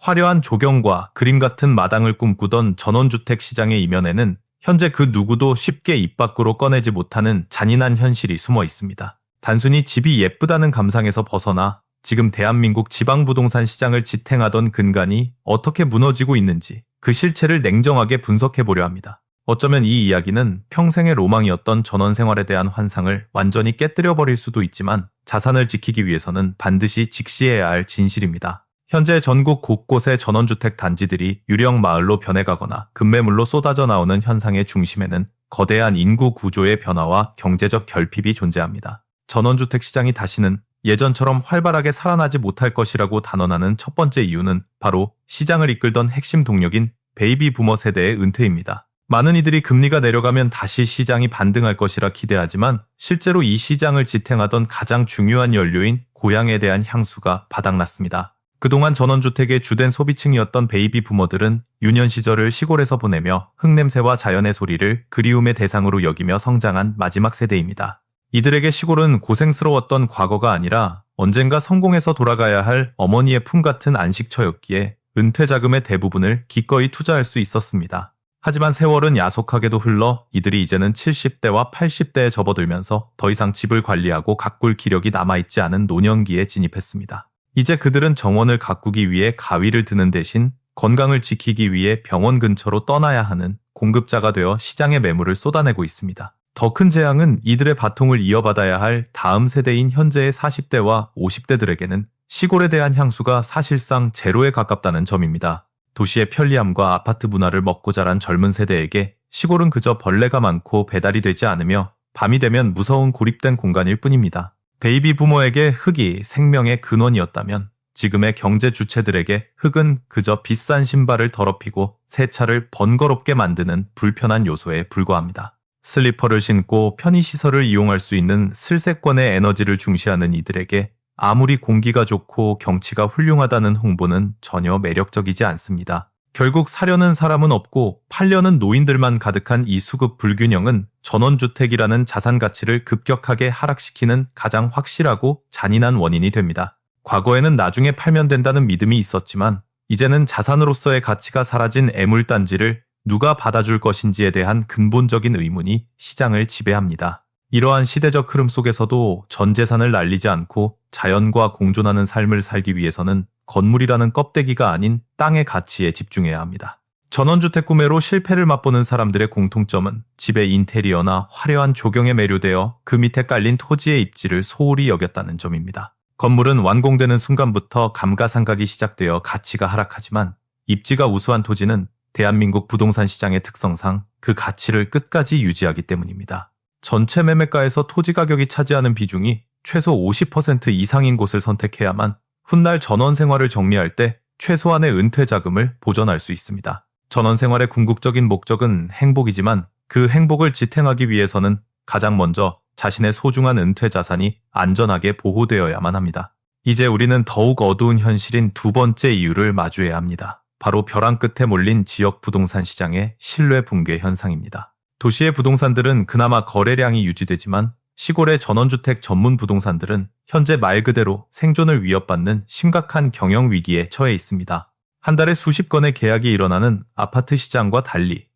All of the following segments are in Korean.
화려한 조경과 그림 같은 마당을 꿈꾸던 전원주택 시장의 이면에는 현재 그 누구도 쉽게 입 밖으로 꺼내지 못하는 잔인한 현실이 숨어 있습니다. 단순히 집이 예쁘다는 감상에서 벗어나 지금 대한민국 지방부동산 시장을 지탱하던 근간이 어떻게 무너지고 있는지 그 실체를 냉정하게 분석해 보려 합니다. 어쩌면 이 이야기는 평생의 로망이었던 전원생활에 대한 환상을 완전히 깨뜨려 버릴 수도 있지만 자산을 지키기 위해서는 반드시 직시해야 할 진실입니다. 현재 전국 곳곳의 전원주택 단지들이 유령 마을로 변해가거나 급매물로 쏟아져 나오는 현상의 중심에는 거대한 인구 구조의 변화와 경제적 결핍이 존재합니다. 전원주택 시장이 다시는 예전처럼 활발하게 살아나지 못할 것이라고 단언하는 첫 번째 이유는 바로 시장을 이끌던 핵심 동력인 베이비 부머 세대의 은퇴입니다. 많은 이들이 금리가 내려가면 다시 시장이 반등할 것이라 기대하지만 실제로 이 시장을 지탱하던 가장 중요한 연료인 고향에 대한 향수가 바닥났습니다. 그동안 전원주택의 주된 소비층이었던 베이비 부머들은 유년 시절을 시골에서 보내며 흙냄새와 자연의 소리를 그리움의 대상으로 여기며 성장한 마지막 세대입니다. 이들에게 시골은 고생스러웠던 과거가 아니라 언젠가 성공해서 돌아가야 할 어머니의 품 같은 안식처였기에 은퇴 자금의 대부분을 기꺼이 투자할 수 있었습니다. 하지만 세월은 야속하게도 흘러 이들이 이제는 70대와 80대에 접어들면서 더 이상 집을 관리하고 가꿀 기력이 남아있지 않은 노년기에 진입했습니다. 이제 그들은 정원을 가꾸기 위해 가위를 드는 대신 건강을 지키기 위해 병원 근처로 떠나야 하는 공급자가 되어 시장의 매물을 쏟아내고 있습니다. 더 큰 재앙은 이들의 바통을 이어받아야 할 다음 세대인 현재의 40대와 50대들에게는 시골에 대한 향수가 사실상 제로에 가깝다는 점입니다. 도시의 편리함과 아파트 문화를 먹고 자란 젊은 세대에게 시골은 그저 벌레가 많고 배달이 되지 않으며 밤이 되면 무서운 고립된 공간일 뿐입니다. 베이비 부모에게 흙이 생명의 근원이었다면 지금의 경제 주체들에게 흙은 그저 비싼 신발을 더럽히고 새 차를 번거롭게 만드는 불편한 요소에 불과합니다. 슬리퍼를 신고 편의시설을 이용할 수 있는 슬세권의 에너지를 중시하는 이들에게 아무리 공기가 좋고 경치가 훌륭하다는 홍보는 전혀 매력적이지 않습니다. 결국 사려는 사람은 없고 팔려는 노인들만 가득한 이 수급 불균형은 전원주택이라는 자산 가치를 급격하게 하락시키는 가장 확실하고 잔인한 원인이 됩니다. 과거에는 나중에 팔면 된다는 믿음이 있었지만 이제는 자산으로서의 가치가 사라진 애물단지를 누가 받아줄 것인지에 대한 근본적인 의문이 시장을 지배합니다. 이러한 시대적 흐름 속에서도 전 재산을 날리지 않고 자연과 공존하는 삶을 살기 위해서는 건물이라는 껍데기가 아닌 땅의 가치에 집중해야 합니다. 전원주택 구매로 실패를 맛보는 사람들의 공통점은 집의 인테리어나 화려한 조경에 매료되어 그 밑에 깔린 토지의 입지를 소홀히 여겼다는 점입니다. 건물은 완공되는 순간부터 감가상각이 시작되어 가치가 하락하지만 입지가 우수한 토지는 대한민국 부동산 시장의 특성상 그 가치를 끝까지 유지하기 때문입니다. 전체 매매가에서 토지 가격이 차지하는 비중이 최소 50% 이상인 곳을 선택해야만 훗날 전원 생활을 정리할 때 최소한의 은퇴 자금을 보전할 수 있습니다. 전원 생활의 궁극적인 목적은 행복이지만 그 행복을 지탱하기 위해서는 가장 먼저 자신의 소중한 은퇴 자산이 안전하게 보호되어야만 합니다. 이제 우리는 더욱 어두운 현실인 두 번째 이유를 마주해야 합니다. 바로 벼랑 끝에 몰린 지역 부동산 시장의 신뢰 붕괴 현상입니다. 도시의 부동산들은 그나마 거래량이 유지되지만 시골의 전원주택 전문 부동산들은 현재 말 그대로 생존을 위협받는 심각한 경영 위기에 처해 있습니다. 한 달에 수십 건의 계약이 일어나는 아파트 시장과 달리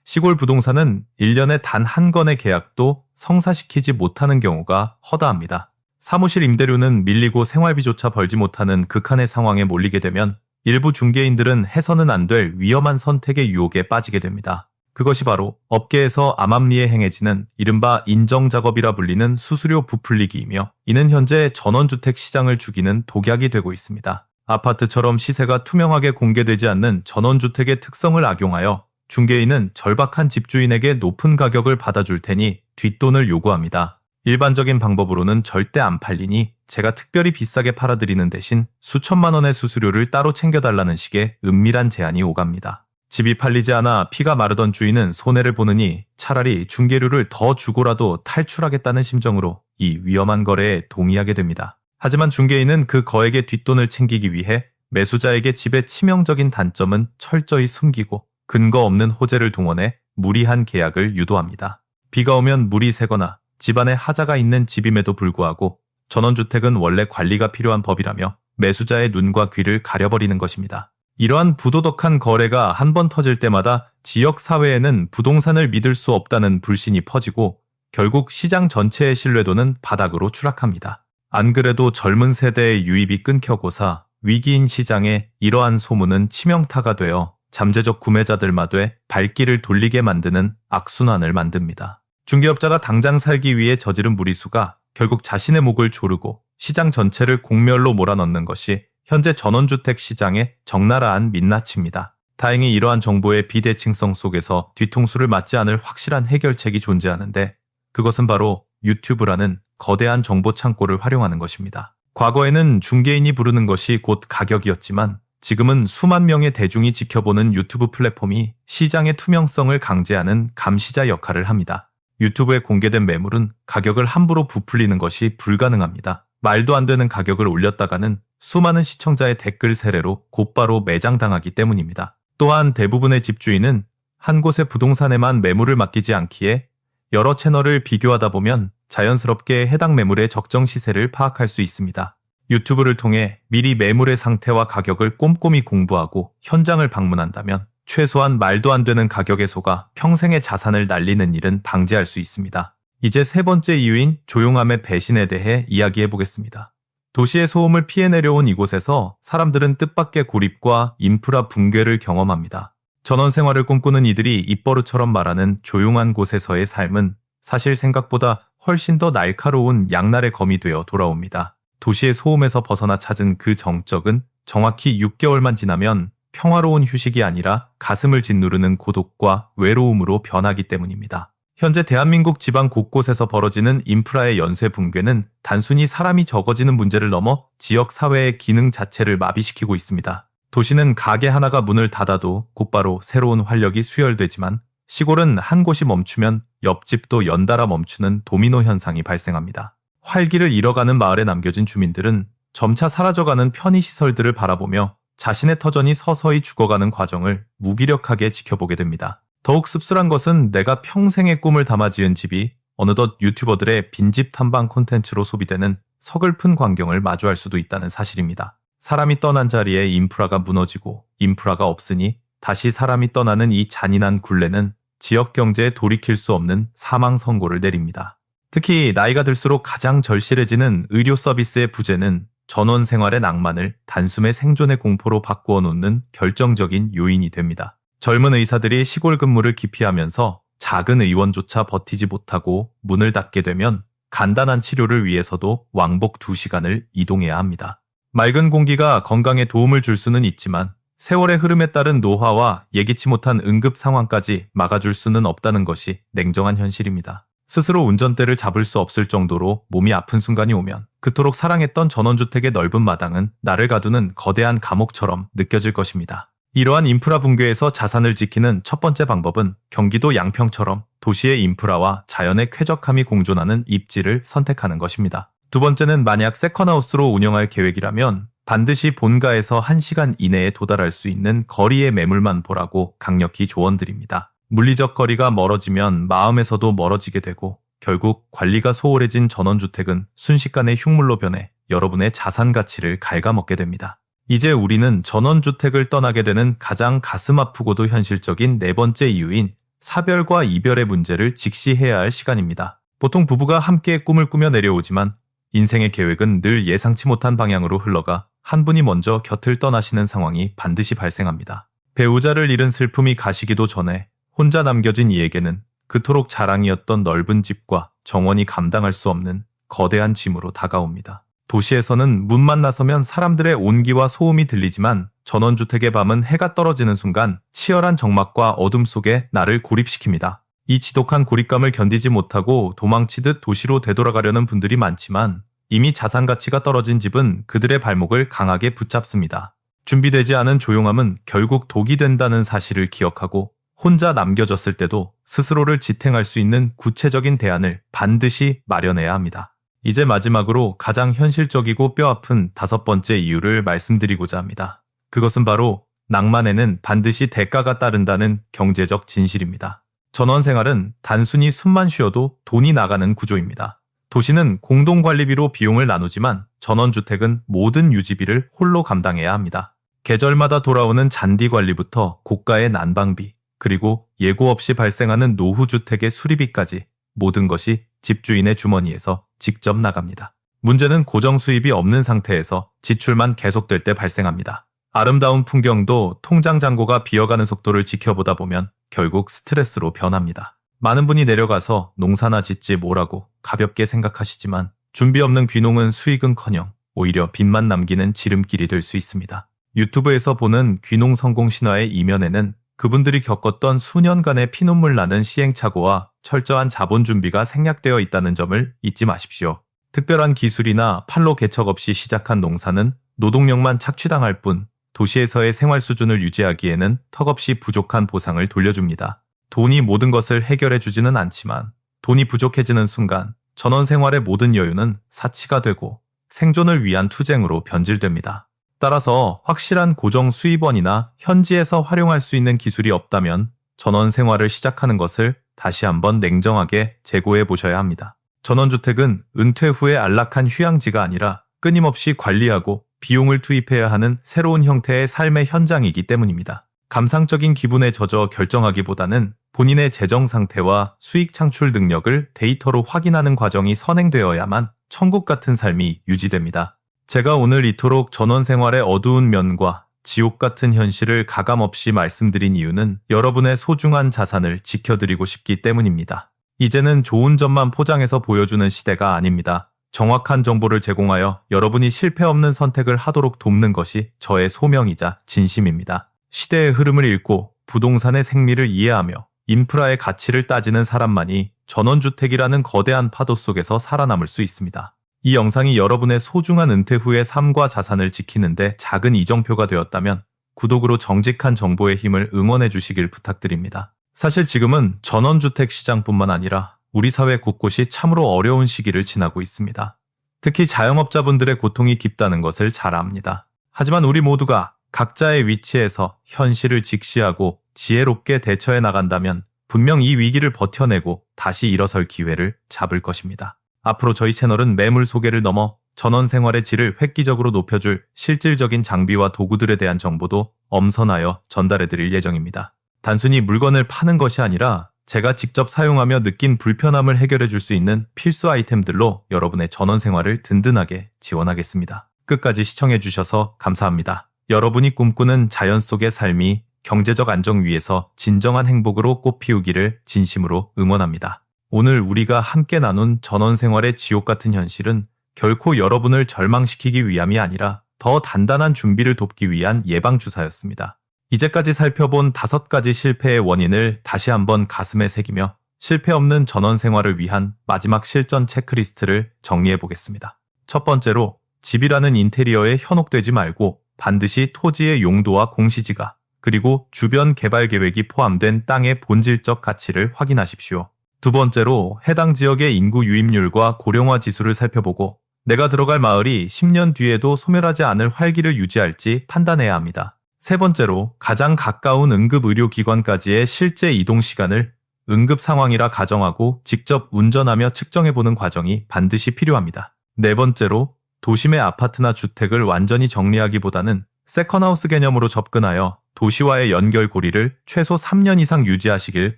시골 부동산은 1년에 단 한 건의 계약도 성사시키지 못하는 경우가 허다합니다. 사무실 임대료는 밀리고 생활비조차 벌지 못하는 극한의 상황에 몰리게 되면 일부 중개인들은 해서는 안 될 위험한 선택의 유혹에 빠지게 됩니다. 그것이 바로 업계에서 암암리에 행해지는 이른바 인정작업이라 불리는 수수료 부풀리기이며 이는 현재 전원주택 시장을 죽이는 독약이 되고 있습니다. 아파트처럼 시세가 투명하게 공개되지 않는 전원주택의 특성을 악용하여 중개인은 절박한 집주인에게 높은 가격을 받아줄 테니 뒷돈을 요구합니다. 일반적인 방법으로는 절대 안 팔리니 제가 특별히 비싸게 팔아드리는 대신 수천만 원의 수수료를 따로 챙겨달라는 식의 은밀한 제안이 오갑니다. 집이 팔리지 않아 피가 마르던 주인은 손해를 보느니 차라리 중개료를 더 주고라도 탈출하겠다는 심정으로 이 위험한 거래에 동의하게 됩니다. 하지만 중개인은 그 거액의 뒷돈을 챙기기 위해 매수자에게 집의 치명적인 단점은 철저히 숨기고 근거 없는 호재를 동원해 무리한 계약을 유도합니다. 비가 오면 물이 새거나 집안에 하자가 있는 집임에도 불구하고 전원주택은 원래 관리가 필요한 법이라며 매수자의 눈과 귀를 가려버리는 것입니다. 이러한 부도덕한 거래가 한 번 터질 때마다 지역 사회에는 부동산을 믿을 수 없다는 불신이 퍼지고 결국 시장 전체의 신뢰도는 바닥으로 추락합니다. 안 그래도 젊은 세대의 유입이 끊겨고사 위기인 시장에 이러한 소문은 치명타가 되어 잠재적 구매자들마저 발길을 돌리게 만드는 악순환을 만듭니다. 중개업자가 당장 살기 위해 저지른 무리수가 결국 자신의 목을 조르고 시장 전체를 공멸로 몰아넣는 것이 현재 전원주택 시장의 적나라한 민낯입니다. 다행히 이러한 정보의 비대칭성 속에서 뒤통수를 맞지 않을 확실한 해결책이 존재하는데 그것은 바로 유튜브라는 거대한 정보 창고를 활용하는 것입니다. 과거에는 중개인이 부르는 것이 곧 가격이었지만 지금은 수만 명의 대중이 지켜보는 유튜브 플랫폼이 시장의 투명성을 강제하는 감시자 역할을 합니다. 유튜브에 공개된 매물은 가격을 함부로 부풀리는 것이 불가능합니다. 말도 안 되는 가격을 올렸다가는 수많은 시청자의 댓글 세례로 곧바로 매장당하기 때문입니다. 또한 대부분의 집주인은 한 곳의 부동산에만 매물을 맡기지 않기에 여러 채널을 비교하다 보면 자연스럽게 해당 매물의 적정 시세를 파악할 수 있습니다. 유튜브를 통해 미리 매물의 상태와 가격을 꼼꼼히 공부하고 현장을 방문한다면 최소한 말도 안 되는 가격에 속아 평생의 자산을 날리는 일은 방지할 수 있습니다. 이제 세 번째 이유인 조용함의 배신에 대해 이야기해 보겠습니다. 도시의 소음을 피해 내려온 이곳에서 사람들은 뜻밖의 고립과 인프라 붕괴를 경험합니다. 전원 생활을 꿈꾸는 이들이 입버릇처럼 말하는 조용한 곳에서의 삶은 사실 생각보다 훨씬 더 날카로운 양날의 검이 되어 돌아옵니다. 도시의 소음에서 벗어나 찾은 그 정적은 정확히 6개월만 지나면 평화로운 휴식이 아니라 가슴을 짓누르는 고독과 외로움으로 변하기 때문입니다. 현재 대한민국 지방 곳곳에서 벌어지는 인프라의 연쇄 붕괴는 단순히 사람이 적어지는 문제를 넘어 지역 사회의 기능 자체를 마비시키고 있습니다. 도시는 가게 하나가 문을 닫아도 곧바로 새로운 활력이 수혈되지만 시골은 한 곳이 멈추면 옆집도 연달아 멈추는 도미노 현상이 발생합니다. 활기를 잃어가는 마을에 남겨진 주민들은 점차 사라져가는 편의시설들을 바라보며 자신의 터전이 서서히 죽어가는 과정을 무기력하게 지켜보게 됩니다. 더욱 씁쓸한 것은 내가 평생의 꿈을 담아 지은 집이 어느덧 유튜버들의 빈집 탐방 콘텐츠로 소비되는 서글픈 광경을 마주할 수도 있다는 사실입니다. 사람이 떠난 자리에 인프라가 무너지고 인프라가 없으니 다시 사람이 떠나는 이 잔인한 굴레는 지역 경제에 돌이킬 수 없는 사망 선고를 내립니다. 특히 나이가 들수록 가장 절실해지는 의료 서비스의 부재는 전원 생활의 낭만을 단숨에 생존의 공포로 바꾸어 놓는 결정적인 요인이 됩니다. 젊은 의사들이 시골 근무를 기피하면서 작은 의원조차 버티지 못하고 문을 닫게 되면 간단한 치료를 위해서도 왕복 2시간을 이동해야 합니다. 맑은 공기가 건강에 도움을 줄 수는 있지만 세월의 흐름에 따른 노화와 예기치 못한 응급 상황까지 막아줄 수는 없다는 것이 냉정한 현실입니다. 스스로 운전대를 잡을 수 없을 정도로 몸이 아픈 순간이 오면 그토록 사랑했던 전원주택의 넓은 마당은 나를 가두는 거대한 감옥처럼 느껴질 것입니다. 이러한 인프라 붕괴에서 자산을 지키는 첫 번째 방법은 경기도 양평처럼 도시의 인프라와 자연의 쾌적함이 공존하는 입지를 선택하는 것입니다. 두 번째는 만약 세컨하우스로 운영할 계획이라면 반드시 본가에서 1시간 이내에 도달할 수 있는 거리의 매물만 보라고 강력히 조언드립니다. 물리적 거리가 멀어지면 마음에서도 멀어지게 되고 결국 관리가 소홀해진 전원주택은 순식간에 흉물로 변해 여러분의 자산 가치를 갉아먹게 됩니다. 이제 우리는 전원주택을 떠나게 되는 가장 가슴 아프고도 현실적인 네 번째 이유인 사별과 이별의 문제를 직시해야 할 시간입니다. 보통 부부가 함께 꿈을 꾸며 내려오지만 인생의 계획은 늘 예상치 못한 방향으로 흘러가 한 분이 먼저 곁을 떠나시는 상황이 반드시 발생합니다. 배우자를 잃은 슬픔이 가시기도 전에 혼자 남겨진 이에게는 그토록 자랑이었던 넓은 집과 정원이 감당할 수 없는 거대한 짐으로 다가옵니다. 도시에서는 문만 나서면 사람들의 온기와 소음이 들리지만 전원주택의 밤은 해가 떨어지는 순간 치열한 적막과 어둠 속에 나를 고립시킵니다. 이 지독한 고립감을 견디지 못하고 도망치듯 도시로 되돌아가려는 분들이 많지만 이미 자산 가치가 떨어진 집은 그들의 발목을 강하게 붙잡습니다. 준비되지 않은 조용함은 결국 독이 된다는 사실을 기억하고 혼자 남겨졌을 때도 스스로를 지탱할 수 있는 구체적인 대안을 반드시 마련해야 합니다. 이제 마지막으로 가장 현실적이고 뼈아픈 다섯 번째 이유를 말씀드리고자 합니다. 그것은 바로 낭만에는 반드시 대가가 따른다는 경제적 진실입니다. 전원생활은 단순히 숨만 쉬어도 돈이 나가는 구조입니다. 도시는 공동관리비로 비용을 나누지만 전원주택은 모든 유지비를 홀로 감당해야 합니다. 계절마다 돌아오는 잔디 관리부터 고가의 난방비, 그리고 예고 없이 발생하는 노후주택의 수리비까지 모든 것이 집주인의 주머니에서 직접 나갑니다. 문제는 고정 수입이 없는 상태에서 지출만 계속될 때 발생합니다. 아름다운 풍경도 통장 잔고가 비어가는 속도를 지켜보다 보면 결국 스트레스로 변합니다. 많은 분이 내려가서 농사나 짓지 뭐라고 가볍게 생각하시지만 준비 없는 귀농은 수익은커녕 오히려 빚만 남기는 지름길이 될 수 있습니다. 유튜브에서 보는 귀농 성공 신화의 이면에는 그분들이 겪었던 수년간의 피눈물 나는 시행착오와 철저한 자본 준비가 생략되어 있다는 점을 잊지 마십시오. 특별한 기술이나 판로 개척 없이 시작한 농사는 노동력만 착취당할 뿐 도시에서의 생활 수준을 유지하기에는 턱없이 부족한 보상을 돌려줍니다. 돈이 모든 것을 해결해 주지는 않지만 돈이 부족해지는 순간 전원 생활의 모든 여유는 사치가 되고 생존을 위한 투쟁으로 변질됩니다. 따라서 확실한 고정 수입원이나 현지에서 활용할 수 있는 기술이 없다면 전원 생활을 시작하는 것을 다시 한번 냉정하게 재고해 보셔야 합니다. 전원주택은 은퇴 후에 안락한 휴양지가 아니라 끊임없이 관리하고 비용을 투입해야 하는 새로운 형태의 삶의 현장이기 때문입니다. 감상적인 기분에 젖어 결정하기보다는 본인의 재정 상태와 수익 창출 능력을 데이터로 확인하는 과정이 선행되어야만 천국 같은 삶이 유지됩니다. 제가 오늘 이토록 전원 생활의 어두운 면과 지옥 같은 현실을 가감없이 말씀드린 이유는 여러분의 소중한 자산을 지켜드리고 싶기 때문입니다. 이제는 좋은 점만 포장해서 보여주는 시대가 아닙니다. 정확한 정보를 제공하여 여러분이 실패 없는 선택을 하도록 돕는 것이 저의 소명이자 진심입니다. 시대의 흐름을 읽고 부동산의 생리를 이해하며 인프라의 가치를 따지는 사람만이 전원주택이라는 거대한 파도 속에서 살아남을 수 있습니다. 이 영상이 여러분의 소중한 은퇴 후의 삶과 자산을 지키는데 작은 이정표가 되었다면 구독으로 정직한 정보의 힘을 응원해 주시길 부탁드립니다. 사실 지금은 전원주택 시장뿐만 아니라 우리 사회 곳곳이 참으로 어려운 시기를 지나고 있습니다. 특히 자영업자분들의 고통이 깊다는 것을 잘 압니다. 하지만 우리 모두가 각자의 위치에서 현실을 직시하고 지혜롭게 대처해 나간다면 분명 이 위기를 버텨내고 다시 일어설 기회를 잡을 것입니다. 앞으로 저희 채널은 매물 소개를 넘어 전원 생활의 질을 획기적으로 높여줄 실질적인 장비와 도구들에 대한 정보도 엄선하여 전달해드릴 예정입니다. 단순히 물건을 파는 것이 아니라 제가 직접 사용하며 느낀 불편함을 해결해 줄 수 있는 필수 아이템들로 여러분의 전원 생활을 든든하게 지원하겠습니다. 끝까지 시청해 주셔서 감사합니다. 여러분이 꿈꾸는 자연 속의 삶이 경제적 안정 위에서 진정한 행복으로 꽃피우기를 진심으로 응원합니다. 오늘 우리가 함께 나눈 전원 생활의 지옥 같은 현실은 결코 여러분을 절망시키기 위함이 아니라 더 단단한 준비를 돕기 위한 예방주사였습니다. 이제까지 살펴본 5가지 실패의 원인을 다시 한번 가슴에 새기며 실패 없는 전원 생활을 위한 마지막 실전 체크리스트를 정리해 보겠습니다. 첫 번째로 집이라는 인테리어에 현혹되지 말고 반드시 토지의 용도와 공시지가 그리고 주변 개발 계획이 포함된 땅의 본질적 가치를 확인하십시오. 두 번째로 해당 지역의 인구 유입률과 고령화 지수를 살펴보고 내가 들어갈 마을이 10년 뒤에도 소멸하지 않을 활기를 유지할지 판단해야 합니다. 세 번째로 가장 가까운 응급의료기관까지의 실제 이동 시간을 응급 상황이라 가정하고 직접 운전하며 측정해보는 과정이 반드시 필요합니다. 네 번째로 도심의 아파트나 주택을 완전히 정리하기보다는 세컨하우스 개념으로 접근하여 도시와의 연결고리를 최소 3년 이상 유지하시길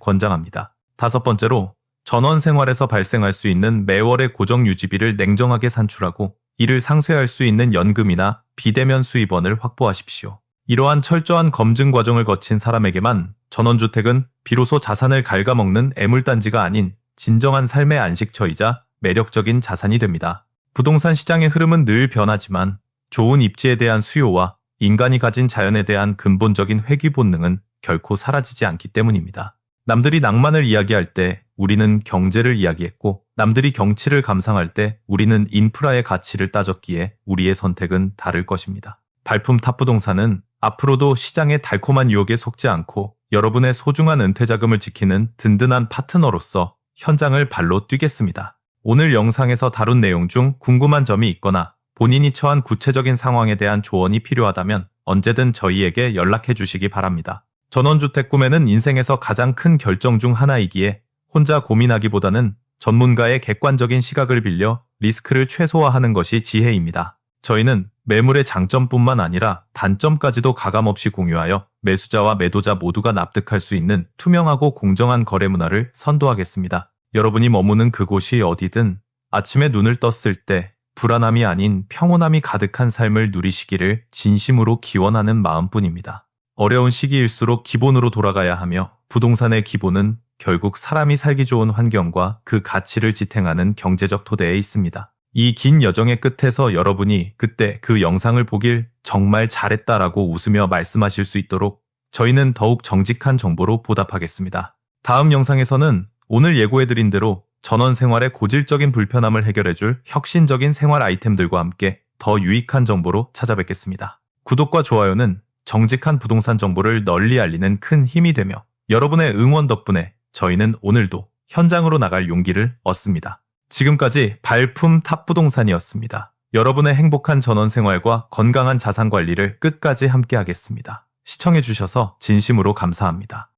권장합니다. 다섯 번째로 전원 생활에서 발생할 수 있는 매월의 고정 유지비를 냉정하게 산출하고 이를 상쇄할 수 있는 연금이나 비대면 수입원을 확보하십시오. 이러한 철저한 검증 과정을 거친 사람에게만 전원주택은 비로소 자산을 갉아먹는 애물단지가 아닌 진정한 삶의 안식처이자 매력적인 자산이 됩니다. 부동산 시장의 흐름은 늘 변하지만 좋은 입지에 대한 수요와 인간이 가진 자연에 대한 근본적인 회귀 본능은 결코 사라지지 않기 때문입니다. 남들이 낭만을 이야기할 때 우리는 경제를 이야기했고 남들이 경치를 감상할 때 우리는 인프라의 가치를 따졌기에 우리의 선택은 다를 것입니다. 발품 탑부동산은 앞으로도 시장의 달콤한 유혹에 속지 않고 여러분의 소중한 은퇴자금을 지키는 든든한 파트너로서 현장을 발로 뛰겠습니다. 오늘 영상에서 다룬 내용 중 궁금한 점이 있거나 본인이 처한 구체적인 상황에 대한 조언이 필요하다면 언제든 저희에게 연락해 주시기 바랍니다. 전원주택 구매는 인생에서 가장 큰 결정 중 하나이기에 혼자 고민하기보다는 전문가의 객관적인 시각을 빌려 리스크를 최소화하는 것이 지혜입니다. 저희는 매물의 장점뿐만 아니라 단점까지도 가감없이 공유하여 매수자와 매도자 모두가 납득할 수 있는 투명하고 공정한 거래 문화를 선도하겠습니다. 여러분이 머무는 그곳이 어디든 아침에 눈을 떴을 때 불안함이 아닌 평온함이 가득한 삶을 누리시기를 진심으로 기원하는 마음뿐입니다. 어려운 시기일수록 기본으로 돌아가야 하며 부동산의 기본은 결국 사람이 살기 좋은 환경과 그 가치를 지탱하는 경제적 토대에 있습니다. 이 긴 여정의 끝에서 여러분이 그때 그 영상을 보길 정말 잘했다라고 웃으며 말씀하실 수 있도록 저희는 더욱 정직한 정보로 보답하겠습니다. 다음 영상에서는 오늘 예고해드린 대로 전원 생활의 고질적인 불편함을 해결해줄 혁신적인 생활 아이템들과 함께 더 유익한 정보로 찾아뵙겠습니다. 구독과 좋아요는 정직한 부동산 정보를 널리 알리는 큰 힘이 되며 여러분의 응원 덕분에 저희는 오늘도 현장으로 나갈 용기를 얻습니다. 지금까지 발품 탑부동산이었습니다. 여러분의 행복한 전원 생활과 건강한 자산 관리를 끝까지 함께 하겠습니다. 시청해주셔서 진심으로 감사합니다.